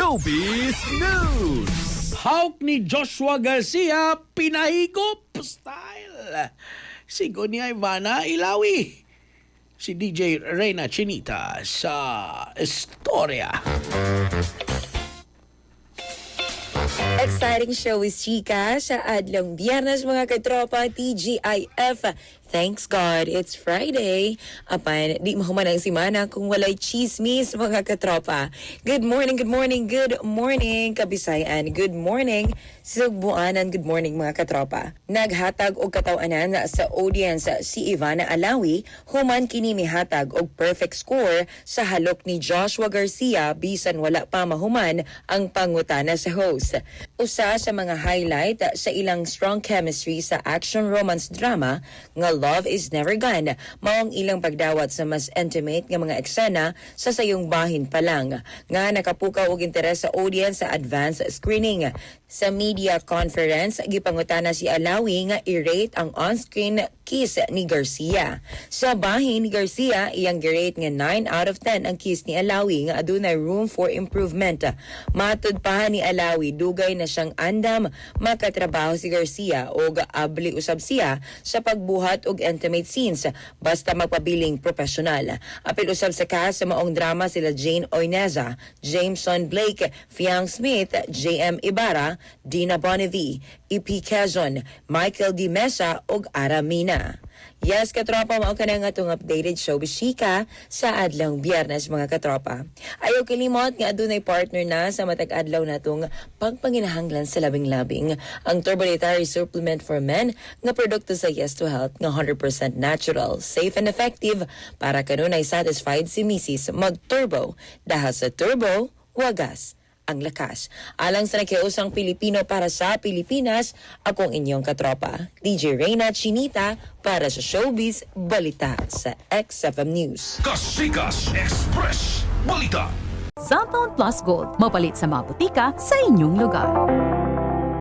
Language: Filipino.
Showbiz News! Hawk ni Joshua Garcia, pinahigop style. Sigo ni Ivana Ilawi. Si DJ Reyna Chinita sa Istorya. Exciting show is Chika sa adlong Biyernes mga katropa TGIF. Thanks God, it's Friday. Apan, di mahuman ang simana kung walay chismis mga katropa. Good morning, good morning, good morning Kabisayan. Good morning Sugbuanan, good morning mga katropa. Naghatag og katawanan sa audience si Ivana Alawi, human kini mihatag og perfect score sa halok ni Joshua Garcia bisan wala pa mahuman ang pangutana sa host. Usa sa mga highlight sa ilang strong chemistry sa action romance drama nga Love is Never Gone, mao ang ilang pagdawat sa mas intimate nga mga eksena sa sayong bahin pa lang nga nakapukaw og interes sa audience sa advance screening. Sa media conference, gipangutana si Alawi nga i-rate ang on-screen kiss ni Garcia. Sa bahin ni Garcia, iyang girate nga 9 out of 10 ang kiss ni Alawi nga adunay room for improvement. Matud pa ni Alawi, dugay na siyang andam makatrabaho si Garcia o abli usab siya sa pagbuhat og intimate scenes basta magpabiling professional. Apil usab sa cast sa maong drama sila Jane Oineza, Jameson Blake, Fiang Smith, JM Ibarra, Dina Bonnevie, EP Quezon, Michael Di Mesa ug Aramina. Yes, katropa, mao ka na nga itong updated showbiz chika sa adlang Biyernes mga katropa. Ayaw kalimot nga adunay partner na sa matag adlaw natong pagpanginahanglan sa labing-labing ang Turbo Dietary Supplement for Men nga produkto sa Yes to Health nga 100% natural, safe and effective para kanunay satisfied si Mrs. mag-turbo dahil sa turbo, wagas ang lakas. Alang sa nakiusang Pilipino para sa Pilipinas, akong inyong katropa, DJ Reyna Chinita para sa Showbiz Balita sa XFM News. Kasikas Express Balita! Cellphone Plus Gold, mapalit sa mga butika sa inyong lugar.